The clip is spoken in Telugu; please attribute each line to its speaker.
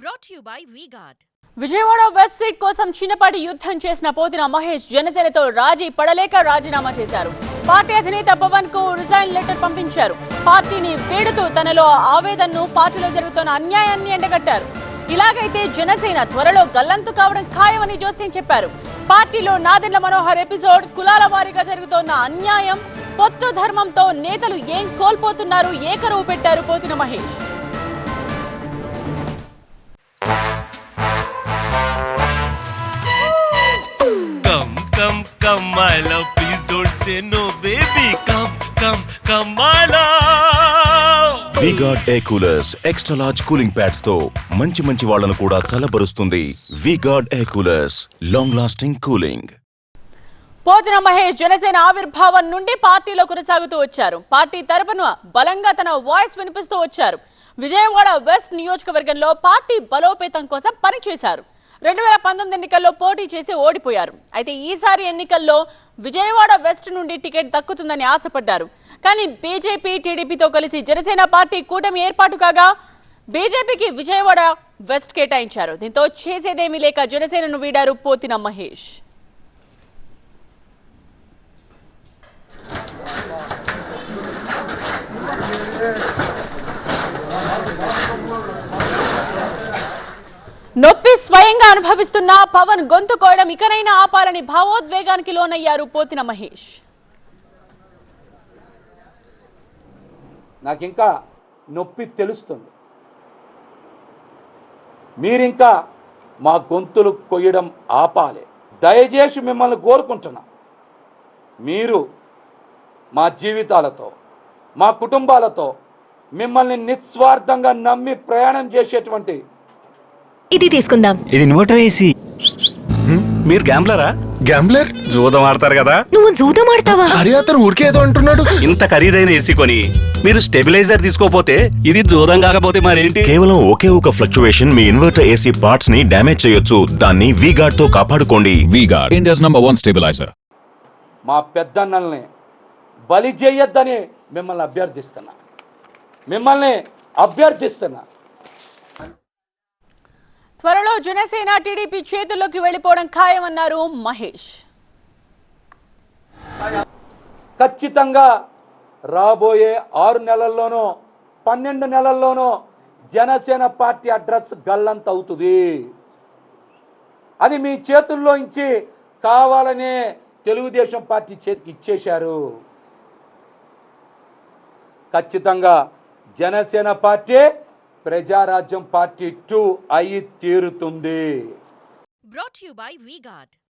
Speaker 1: Brought to you by V-Guard.
Speaker 2: Vijayawada west seat కోసం చిన్నపాటి యుద్ధం చేసిన పోతిన మహేష్ జనసేనతో రాజీ పడలేక రాజీనామా చేశారు. పార్టీ అధినేత పవన్ కు రిజైన్ లెటర్ పంపించారు. పార్టీని వీడుతూ తనలో ఆవేదనను పార్టీలో జరుగుతున్న అన్యాయాన్ని ఎండగట్టారు. ఇలాగైతే జనసేన త్వరలో గల్లంతు కావడం ఖాయమని జోస్యం చెప్పారు. పార్టీలో నాదెండ్ల మనోహర్ ఎపిసోడ్, కులాల వారీగా జరుగుతోన్న అన్యాయం, పొత్తు ధర్మంతో నేతలు ఏం కోల్పోతున్నారు ఏకరువు పెట్టారు Pothina Mahesh.
Speaker 3: Come, my love, please don't say no, baby. Come, my love.
Speaker 4: V-Guard Air Coolers, extra large cooling pads తో మంచి వాళ్ళను కూడా చల్లబరుస్తుంది. V-Guard Air Coolers, long lasting cooling.
Speaker 2: Pothina Mahesh Janasena ఆవిర్భావం నుండి పార్టీలో కొనసాగుతూ వచ్చారు. పార్టీ తరపున బలంగా తన వాయిస్ వినిపిస్తూ వచ్చారు. విజయవాడ వెస్ట్ నియోజకవర్గంలో పార్టీ బలోపేతం కోసం పనిచేశారు. 2019 ఎన్నికల్లో పోటీ చేసి ఓడిపోయారు. అయితే ఈసారి ఎన్నికల్లో విజయవాడ వెస్ట్ నుండి టికెట్ దక్కుతుందని ఆశపడ్డారు. కానీ బీజేపీ, టీడీపీతో కలిసి జనసేన పార్టీ కూటమి ఏర్పాటు కాగా బీజేపీకి విజయవాడ వెస్ట్ కేటాయించారు. దీంతో చేసేదేమీ లేక జనసేనను వీడారు పోతిన మహేష్. నొప్పి స్వయంగా అనుభవిస్తున్న పవన్ గొంతు కోయడం ఇకనైనా ఆపాలని భావోద్వేగానికి లోనయ్యారు పోతిన మహేష్.
Speaker 5: నాకింకా నొప్పి తెలుస్తుంది. మీరింకా మా గొంతులు కొయ్యడం ఆపాలి. దయచేసి మిమ్మల్ని కోరుకుంటున్నా, మీరు మా జీవితాలతో, మా కుటుంబాలతో మిమ్మల్ని నిస్వార్థంగా నమ్మి ప్రయాణం చేసేటువంటి
Speaker 6: ఇది తీసుకుందాం.
Speaker 3: ఇది ఇన్వర్టర్ ఏసీ. మీరు గ్యాంబ్లరా?
Speaker 7: గ్యాంబ్లర్?
Speaker 3: జూదం ఆడతారు కదా.
Speaker 6: నువ్వు జూదం ఆడతావా?
Speaker 7: అరే అతను ఊరికే ఏదో అంటున్నాడు.
Speaker 3: ఇంత ఖరీదైన ఏసీ కొని మీరు స్టెబిలైజర్ తీసుకోపోతే ఇది జూదం కాకపోతే మరేంటి?
Speaker 4: కేవలం ఒకే ఒక ఫ్లక్చువేషన్ మీ ఇన్వర్టర్ ఏసీ పార్ట్స్ ని డ్యామేజ్ చేయొచ్చు. దాన్ని V-Guard తో కాపాడుకోండి.
Speaker 8: V-Guard, India's #1 stabilizer.
Speaker 5: మా పెద్దన్నల్ని బలి చేయొద్దని మిమ్మల్ని అభ్యర్థిస్తున్నా.
Speaker 2: త్వరలో జనసేన టీడీపీ చేతుల్లోకి వెళ్లిపోవడం ఖాయమన్నారు మహేష్.
Speaker 5: ఖచ్చితంగా రాబోయే 6 నెలల్లోనో 12 నెలల్లోనో జనసేన పార్టీ అడ్రస్ గల్లంత అవుతుంది. అది మీ చేతుల్లో నుంచి కావాలనే తెలుగుదేశం పార్టీ చేతికి ఇచ్చేశారు. ఖచ్చితంగా జనసేన పార్టీ ప్రజారాజ్యం పార్టీ 2 అయి తీరుతుంది.
Speaker 1: Brought to you by V-Guard.